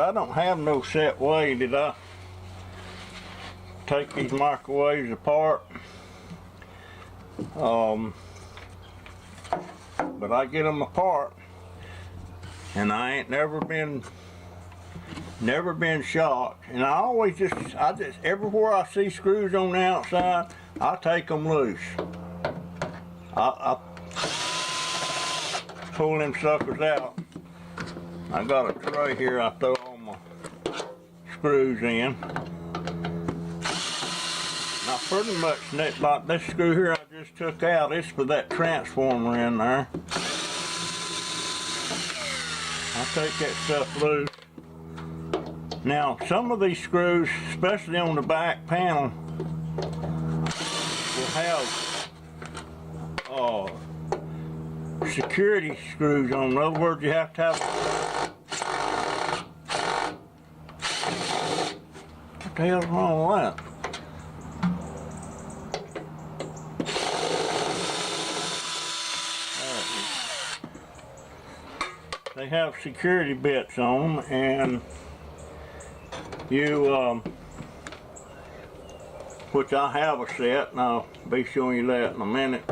I don't have no set way that I take these microwaves apart. But I get them apart, and I ain't never been shocked. And I just everywhere I see screws on the outside, I take them loose. I pull them suckers out. I got a tray here I throw all my screws in. Now pretty much like this screw here I just took out, it's for that transformer in there. I take that stuff loose. Now some of these screws, especially on the back panel, will have security screws on. In other words, you have to have. What the hell's wrong with that? They have security bits on them, and you, which I have a set, and I'll be showing you that in a minute.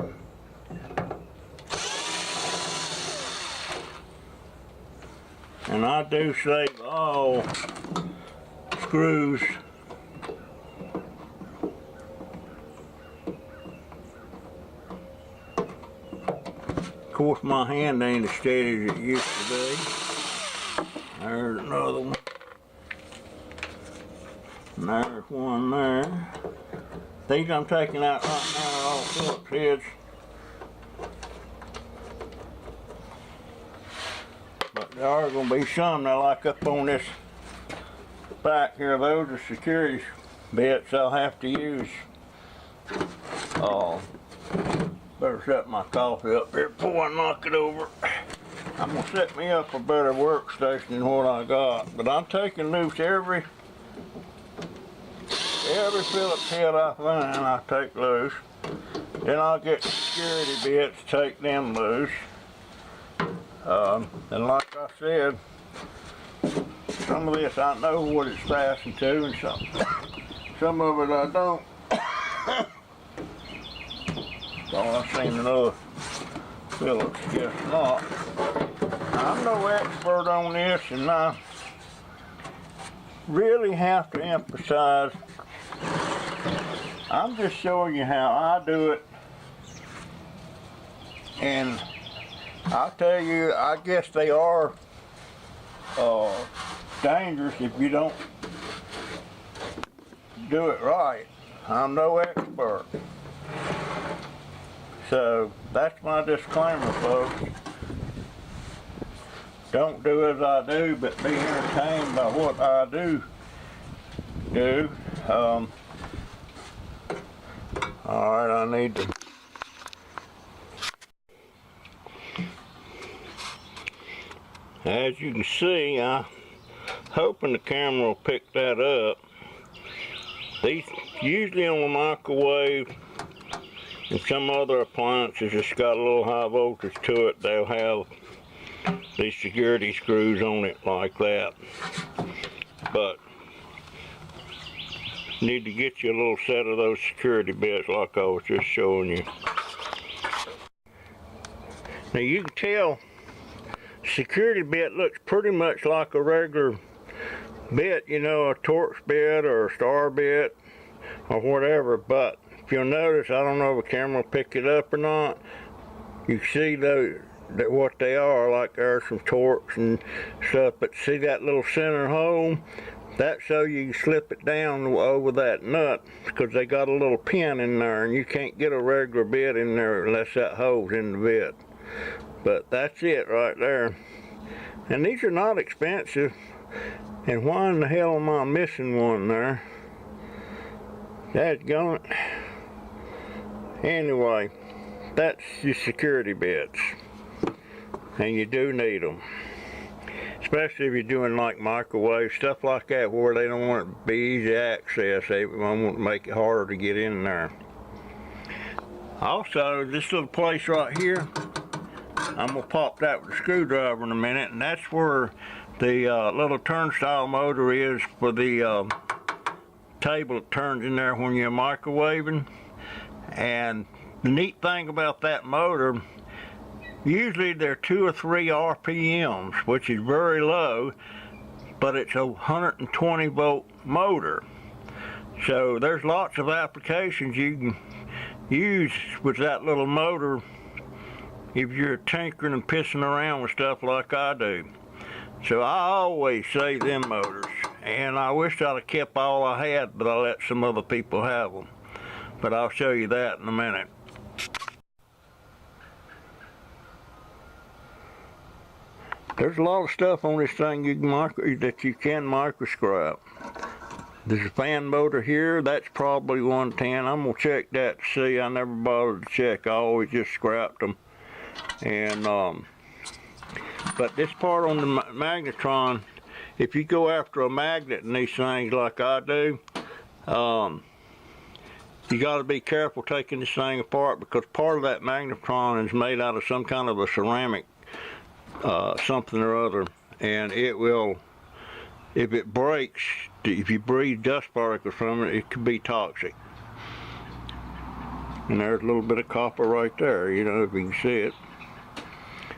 And I do save all screws. Of course, my hand ain't as steady as it used to be. There's another one. And there's one there. These I'm taking out right now are all Phillips heads. But there are going to be some that, like up on this back here, those are security bits I'll have to use. Better set my coffee up here before I knock it over. I'm going to set me up a better workstation than what I got. But I'm taking loose every Phillips head I find, I take loose. Then I'll get security bits, take them loose. And like I said, some of this I know what it's fastened to, and some of it I don't. So I've seen another Phillips, guess not. I'm no expert on this, and I really have to emphasize, I'm just showing you how I do it. And I'll tell you, I guess they are dangerous if you don't do it right. I'm no expert. So that's my disclaimer, folks. Don't do as I do, but be entertained by what I do. Alright, I need to. As you can see, I'm hoping the camera will pick that up. These, usually on the microwave and some other appliances that's got a little high voltage to it, they'll have these security screws on it like that. But you need to get you a little set of those security bits like I was just showing you. Now you can tell security bit looks pretty much like a regular bit, you know, a Torx bit or a star bit or whatever, but if you'll notice, I don't know if the camera will pick it up or not, you see what they are, like there's some Torx and stuff, but see that little center hole? That's so you can slip it down over that nut, because they got a little pin in there, and you can't get a regular bit in there unless that hole's in the bit. But that's it right there. And these are not expensive. And why in the hell am I missing one there? Dadgummit. Anyway, that's your security bits. And you do need them. Especially if you're doing like microwave, stuff like that, where they don't want it to be easy access. They want to make it harder to get in there. Also, this little place right here, I'm going to pop that with a screwdriver in a minute, and that's where the little turnstile motor is for the table that turns in there when you're microwaving. And the neat thing about that motor, usually they're 2 or 3 RPMs, which is very low, but it's a 120 volt motor. So there's lots of applications you can use with that little motor if you're tinkering and pissing around with stuff like I do. So I always save them motors, and I wish I'd have kept all I had, but I let some other people have them. But I'll show you that in a minute. There's a lot of stuff on this thing that you can microscope. There's a fan motor here, that's probably 110. I'm gonna check that to see. I never bothered to check, I always just scrapped them. And but this part on the magnatron, if you go after a magnet in these things like I do, you got to be careful taking this thing apart, because part of that magnatron is made out of some kind of a ceramic something or other, and it will, if it breaks, if you breathe dust particles from it, it could be toxic. And there's a little bit of copper right there, you know, if you can see it.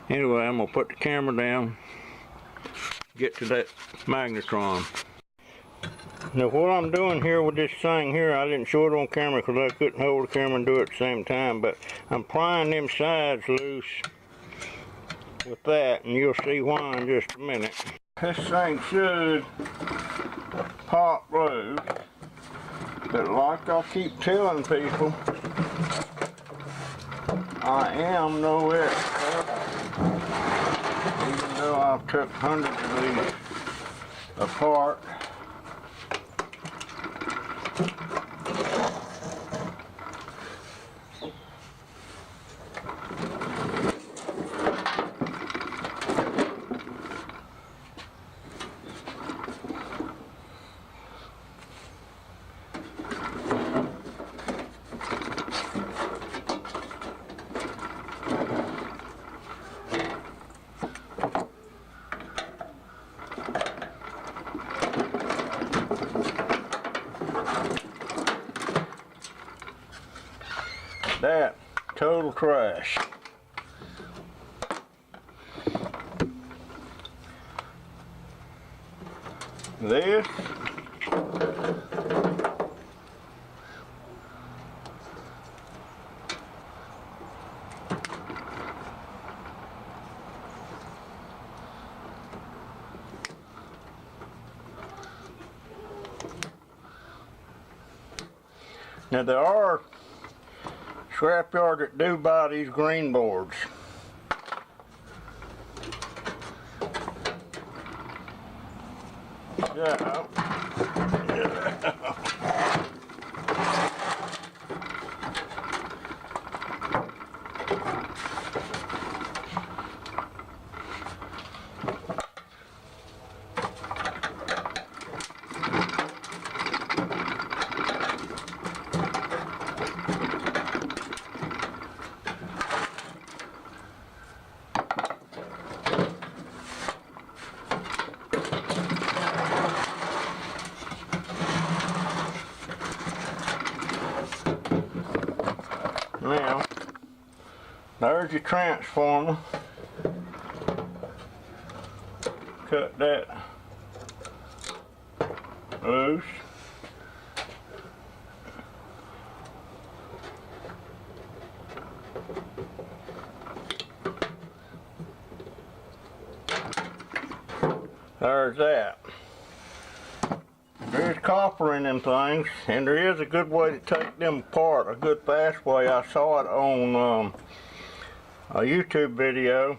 Anyway, I'm going to put the camera down, get to that magnatron. Now what I'm doing here with this thing here, I didn't show it on camera because I couldn't hold the camera and do it at the same time, but I'm prying them sides loose with that, and you'll see why in just a minute. This thing should pop loose, but like I keep telling people, I am no expert, even though I've took hundreds of these apart. That total trash. This now there are scrapyard that do buy these green boards. Yeah. Now, there's your transformer. Cut that loose. There's that. There's copper in them things, and there is a good way to take them apart, a good fast way. I saw it on a YouTube video.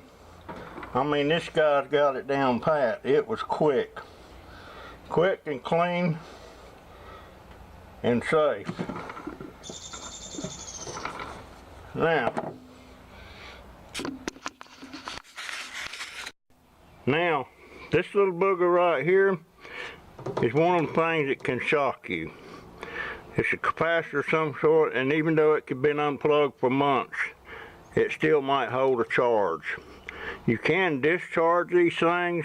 I mean, this guy's got it down pat. It was quick and clean and safe. Now, this little booger right here is one of the things that can shock you. It's a capacitor of some sort, and even though it could have been unplugged for months, it still might hold a charge. You can discharge these things,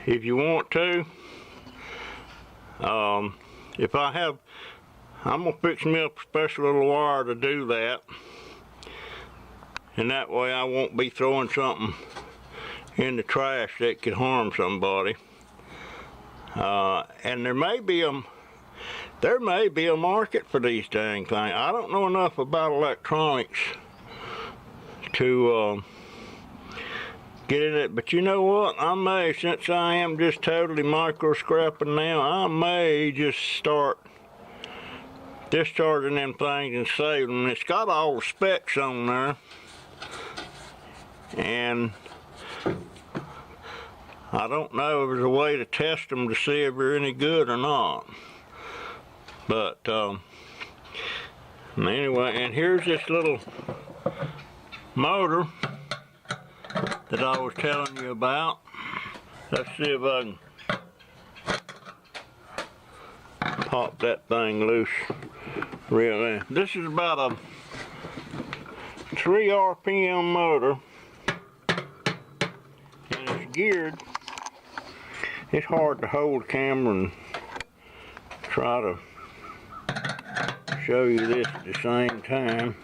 if you want to. If I have, I'm gonna fix me up a special little wire to do that, and that way I won't be throwing something in the trash that could harm somebody. And there may be a market for these dang things. I don't know enough about electronics to get in it, but you know what? I may, since I am just totally micro scrapping now, I may just start discharging them things and saving them. It's got all the specs on there, and I don't know if there's a way to test them to see if they're any good or not. But anyway, and here's this little motor that I was telling you about. Let's see if I can pop that thing loose really. This is about a 3 RPM motor, and it's geared. It's hard to hold the camera and try to show you this at the same time.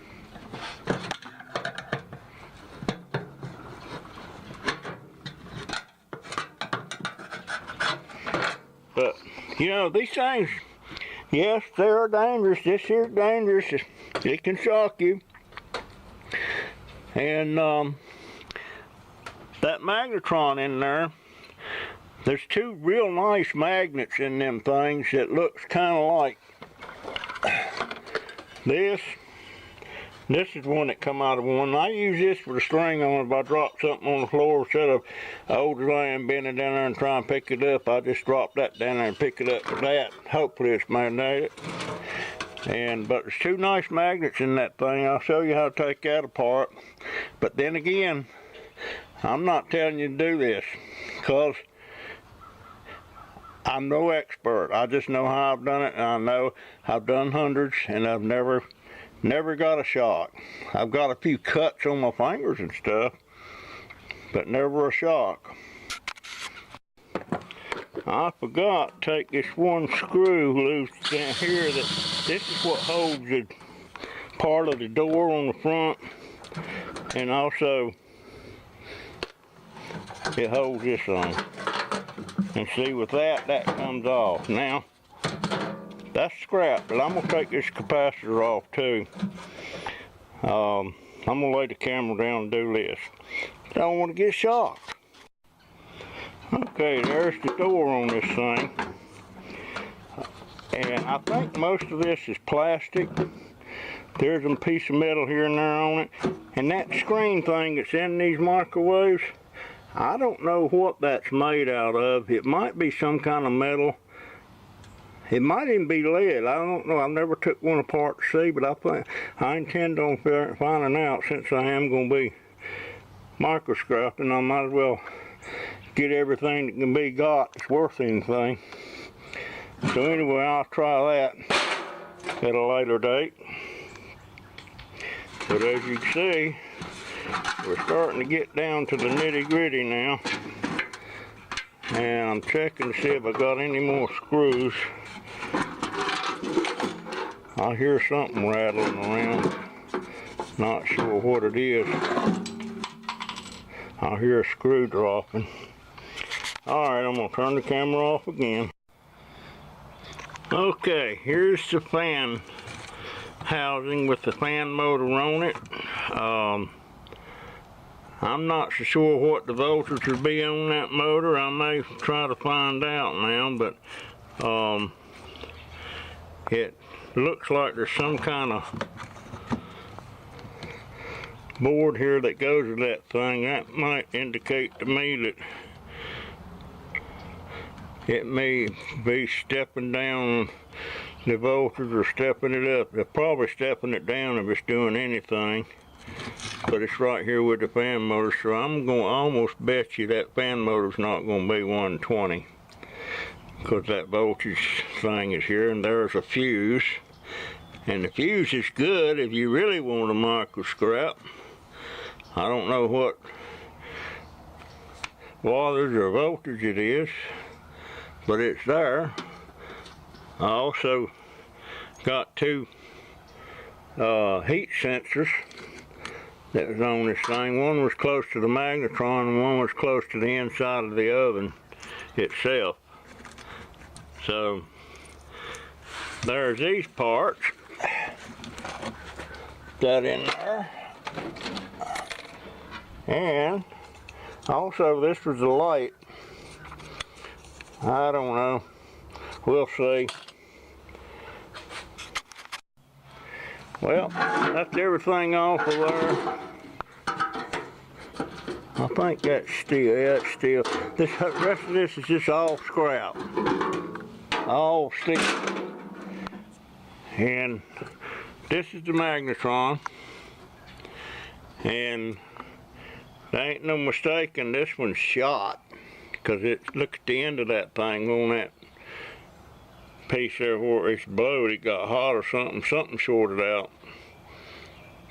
But, you know, these things, yes, they are dangerous. This here is dangerous. It can shock you. And that magnatron in there, there's 2 real nice magnets in them things that looks kind of like this. This is one that come out of one. I use this with a string on it. If I drop something on the floor, instead of old laying bending down there and trying to pick it up, I just drop that down there and pick it up with that. Hopefully it's magnetic. But there's 2 nice magnets in that thing. I'll show you how to take that apart. But then again, I'm not telling you to do this, because I'm no expert. I just know how I've done it, and I know I've done hundreds, and I've never got a shock. I've got a few cuts on my fingers and stuff, but never a shock. I forgot to take this one screw loose down here. This is what holds the part of the door on the front, and also it holds this on. And see, with that comes off. Now, that's scrap, but I'm gonna take this capacitor off too. I'm gonna lay the camera down and do this. I don't want to get shocked. Okay, there's the door on this thing. And I think most of this is plastic. There's a piece of metal here and there on it. And that screen thing that's in these microwaves, I don't know what that's made out of. It might be some kind of metal. It might even be lead. I don't know. I never took one apart to see, but I intend on finding out. Since I am going to be microscoping, I might as well get everything that can be got that's worth anything. So anyway, I'll try that at a later date. But as you can see, we're starting to get down to the nitty-gritty now. And I'm checking to see if I got any more screws. I hear something rattling around. Not sure what it is. I hear a screw dropping. Alright, I'm going to turn the camera off again. Okay, here's the fan housing with the fan motor on it. I'm not so sure what the voltage would be on that motor. I may try to find out now, but it looks like there's some kind of board here that goes with that thing. That might indicate to me that it may be stepping down the voltage or stepping it up. They're probably stepping it down if it's doing anything. But it's right here with the fan motor, so I'm going to almost bet you that fan motor's not going to be 120, because that voltage thing is here, and there's a fuse, and the fuse is good if you really want a micro scrap. I don't know what wattage or voltage it is, but it's there. I also got two heat sensors that was on this thing. One was close to the magnatron and one was close to the inside of the oven itself. So there's these parts got in there, and also this was the light. I don't know, we'll see. Well, that's everything off of there. I think that's steel. Yeah, it's steel. This rest of this is just all scrap, all steel. And this is the magnatron. And there ain't no mistaking, this one's shot, because look at the end of that thing on that piece there where it's blowed. It got hot or something shorted out.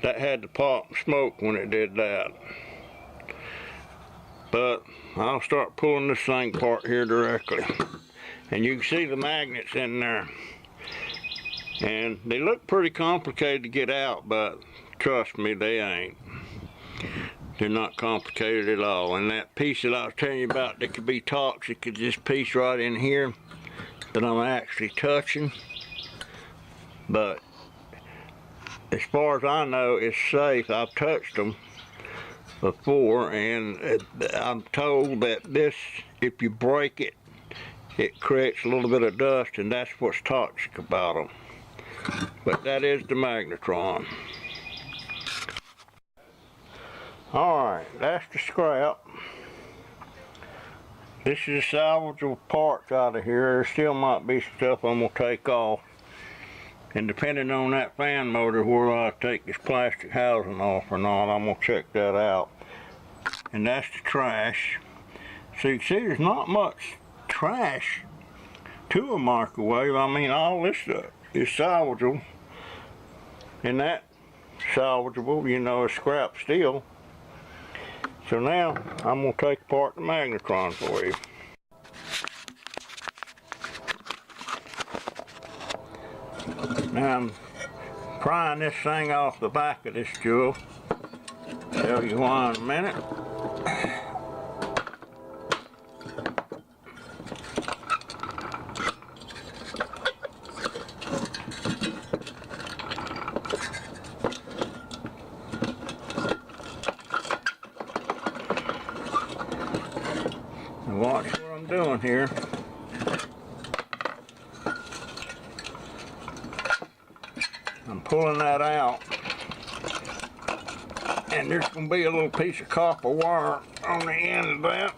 That had to pop and smoke when it did that. But I'll start pulling this thing apart here directly, and you can see the magnets in there, and they look pretty complicated to get out, but trust me, they ain't. They're not complicated at all. And that piece that I was telling you about that could be toxic is this piece right in here that I'm actually touching. But as far as I know, it's safe. I've touched them before, and I'm told that this, if you break it, it creates a little bit of dust, and that's what's toxic about them. But that is the magnatron. Alright, that's the scrap. This is the salvageable parts out of here. There still might be stuff I'm going to take off. And depending on that fan motor, where I take this plastic housing off or not, I'm going to check that out. And that's the trash. So you can see there's not much trash to a microwave. I mean, all this stuff is salvageable. And that salvageable, you know, is scrap steel. So now I'm going to take apart the magnatron for you. Now I'm prying this thing off the back of this jewel. Tell you why in a minute. Now watch what I'm doing here. I'm pulling that out, and there's going to be a little piece of copper wire on the end of that.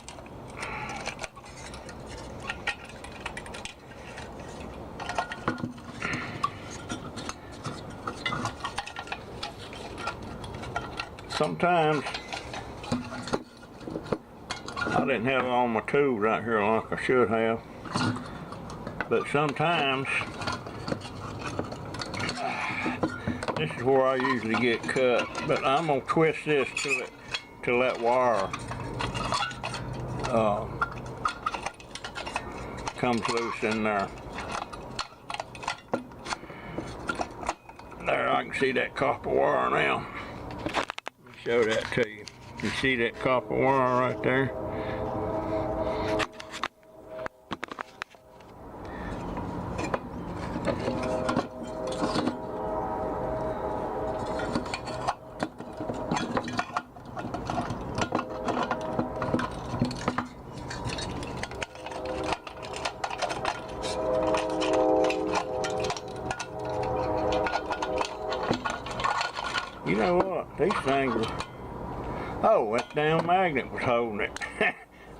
Sometimes I didn't have all my tools right here like I should have, but sometimes this is where I usually get cut. But I'm gonna twist this till that wire comes loose in there. There, I can see that copper wire now. Let me show that to you. You see that copper wire right there? You know what? These things are... Oh, that damn magnet was holding it.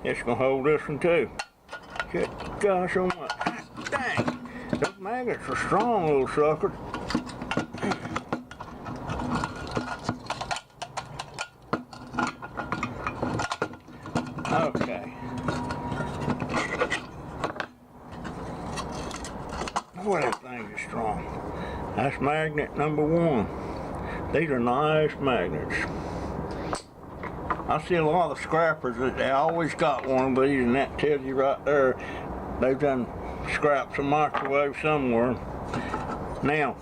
It's gonna hold this one too. Good gosh, oh my... Dang! Those magnets are strong, little suckers. Okay. Boy, that thing is strong. That's magnet number one. These are nice magnets. I see a lot of scrappers that they always got one of these, and that tells you right there they've done scrapped some microwave somewhere. Now,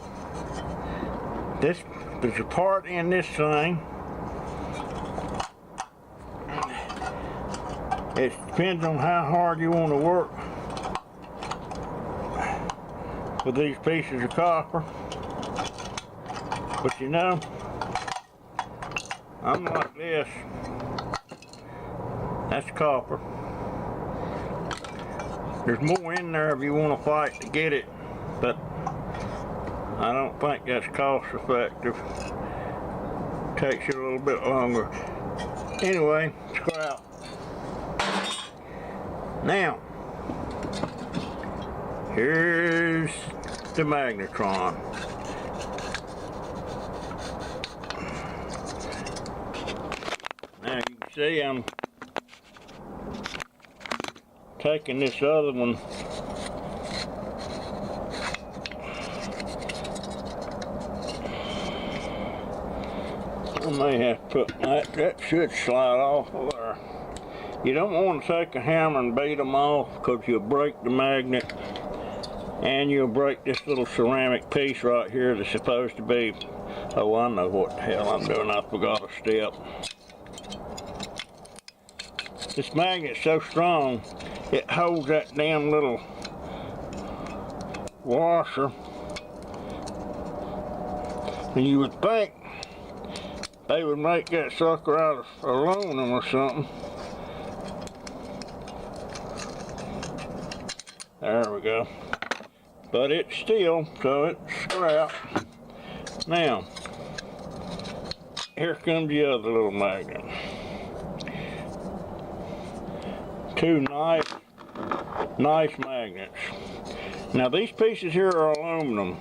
there's a part in this thing. It depends on how hard you want to work with these pieces of copper. But you know, I'm like this. That's copper. There's more in there if you want to fight to get it, but I don't think that's cost effective. Takes you a little bit longer. Anyway, scrap. Now, here's the magnatron. Now you can see I'm taking this other one. I may have to put that should slide off of there. You don't want to take a hammer and beat them off because you'll break the magnet and you'll break this little ceramic piece right here that's supposed to be, oh, I know what the hell I'm doing, I forgot a step. This magnet's so strong, it holds that damn little washer, and you would think they would make that sucker out of aluminum or something. There we go. But it's steel, so it's scrap. Now, here comes the other little magnet. Two nice magnets. Now these pieces here are aluminum.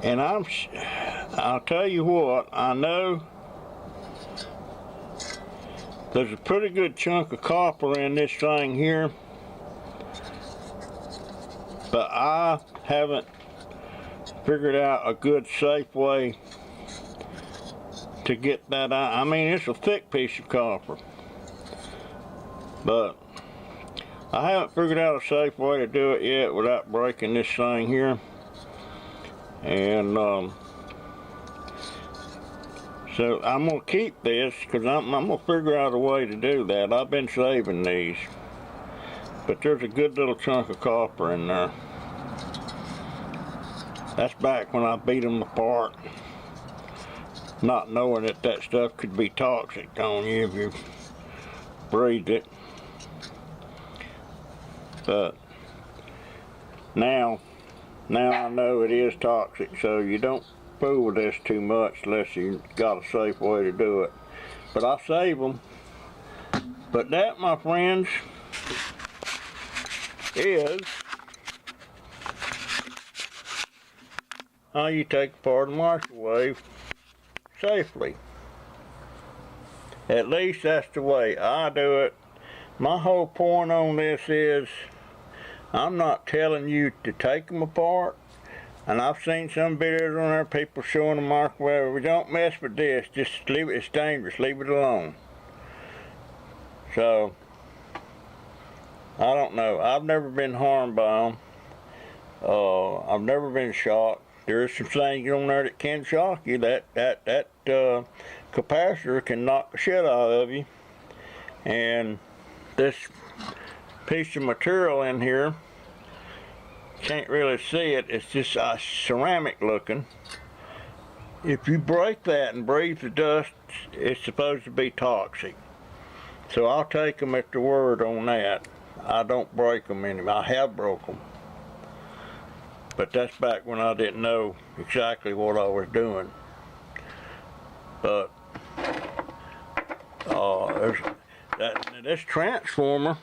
And I'll tell you what, I know there's a pretty good chunk of copper in this thing here, but I haven't figured out a good safe way to get that out. I mean, it's a thick piece of copper, but I haven't figured out a safe way to do it yet without breaking this thing here. And so I'm going to keep this because I'm going to figure out a way to do that. I've been saving these, but there's a good little chunk of copper in there. That's back when I beat them apart, not knowing that that stuff could be toxic on you if you breathed it. But now I know it is toxic, so you don't fool with this too much unless you got a safe way to do it. But I save them. But that, my friends, is how you take apart a microwave safely. At least that's the way I do it. My whole point on this is I'm not telling you to take them apart. And I've seen some videos on there, people showing the microwave. We don't mess with this, just leave it, it's dangerous, leave it alone. So, I don't know, I've never been harmed by them. I've never been shocked. There is some things on there that can shock you. That capacitor can knock the shit out of you. And this piece of material in here, can't really see it, it's just ceramic looking. If you break that and breathe the dust, it's supposed to be toxic. So I'll take them at the word on that. I don't break them anymore. I have broke them, but that's back when I didn't know exactly what I was doing. But this transformer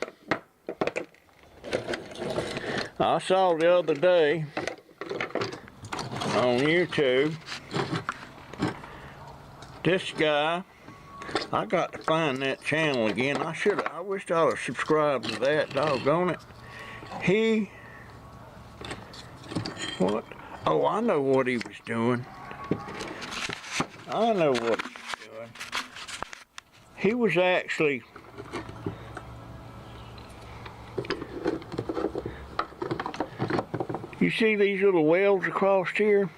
I saw the other day on YouTube. This guy, I got to find that channel again. I wished I would subscribe to that, doggone it. What? Oh, I know what he was doing. I know what he's doing. He was actually you see these little welds across here?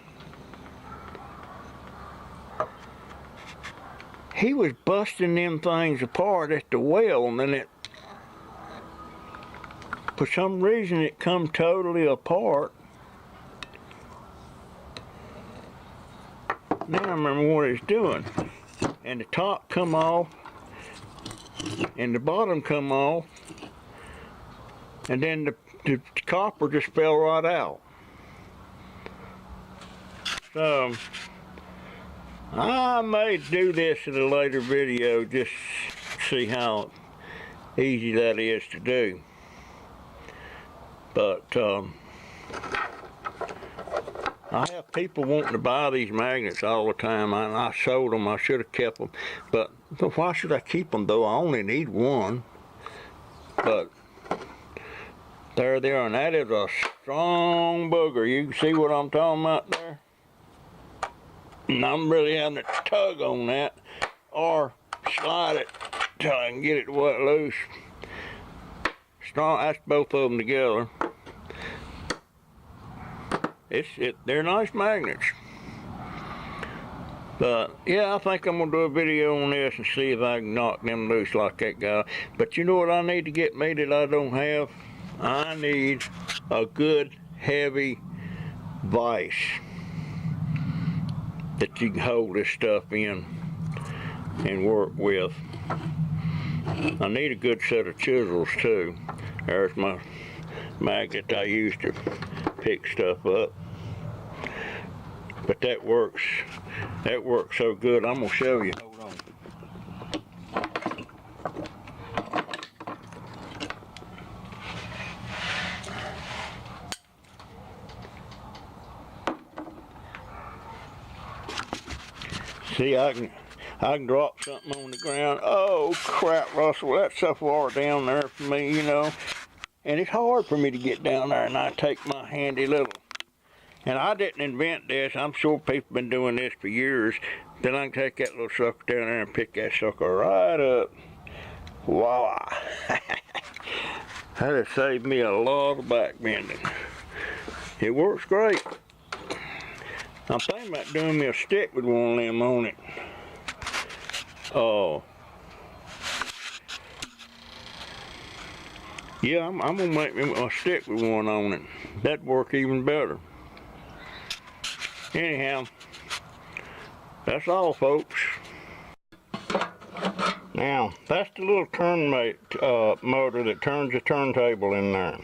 He was busting them things apart at the well, and then it, for some reason, it come totally apart. Now I remember what it's doing. And the top come off, and the bottom come off, and then the copper just fell right out. So I may do this in a later video just to see how easy that is to do. But I have people wanting to buy these magnets all the time, and I sold them. I should have kept them, but why should I keep them though? I only need one. But there they are, and that is a strong booger. You can see what I'm talking about there. And I'm really having to tug on that or slide it till I can get it wet loose. Strong. That's both of them together. They're nice magnets. But yeah, I think I'm gonna do a video on this and see if I can knock them loose like that guy. But you know what I need to get me that I don't have? I need a good heavy vise that you can hold this stuff in and work with. I need a good set of chisels too. There's my magnet I use to pick stuff up. But that works so good. I'm gonna show you. Hold on. See, I can drop something on the ground. Oh crap, Russell, that's so far down there for me, you know. And it's hard for me to get down there, and I take my handy little. And I didn't invent this. I'm sure people have been doing this for years. Then I can take that little sucker down there and pick that sucker right up. Voila. That has saved me a lot of back bending. It works great. I'm thinking about doing me a stick with one of them on it. Oh. Yeah, I'm gonna make me a stick with one on it. That'd work even better. Anyhow, that's all, folks. Now, that's the little turn motor that turns the turntable in there.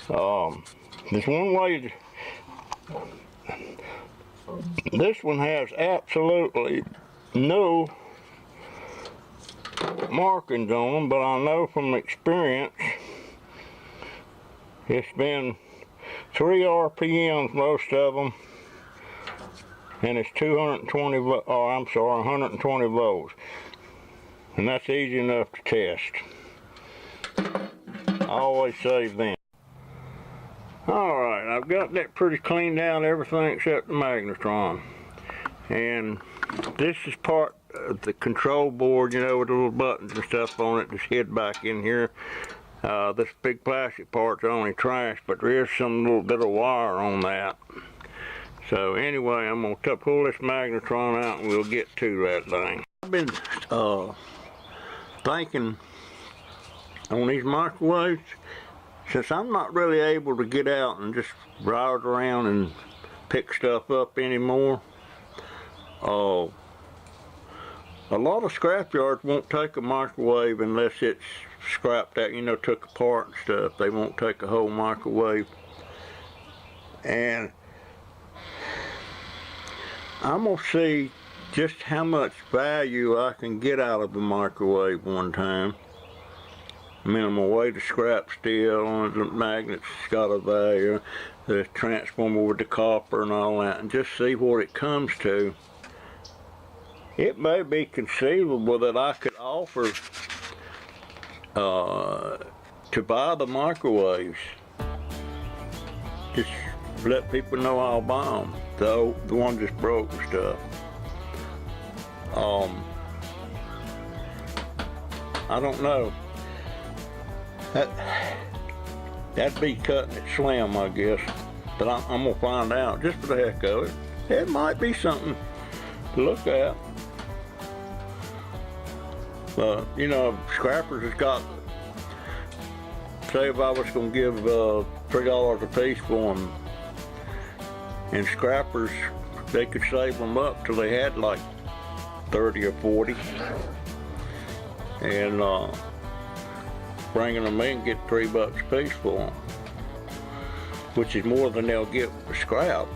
There's one way. This one has absolutely no markings on them, but I know from experience it's been 3 RPMs, most of them, and it's 120 volts, and that's easy enough to test. I always save them. Alright, I've got that pretty cleaned out, everything except the magnatron. And this is part of the control board, you know, with the little buttons and stuff on it, just hid back in here. This big plastic part's only trash, but there is some little bit of wire on that. So anyway, I'm going to pull this magnatron out and we'll get to that thing. I've been thinking on these microwaves, since I'm not really able to get out and just browse around and pick stuff up anymore, a lot of scrap yards won't take a microwave unless it's scrapped out, you know, took apart and stuff. They won't take a whole microwave. And I'm gonna see just how much value I can get out of a microwave one time. I mean, I'm gonna weigh the scrap steel on the magnets, got a value, the transformer with the copper and all that, and just see what it comes to. It may be conceivable that I could offer to buy the microwaves. Just let people know I'll buy them. The one just broke and stuff. I don't know. That'd be cutting it slim, I guess. But I'm gonna find out just for the heck of it. It might be something to look at. You know, Scrappers has got, say if I was gonna give $3 a piece for them, and Scrappers, they could save them up till they had like 30 or 40, and bringing them in, get $3 a piece for them, which is more than they'll get for scrap.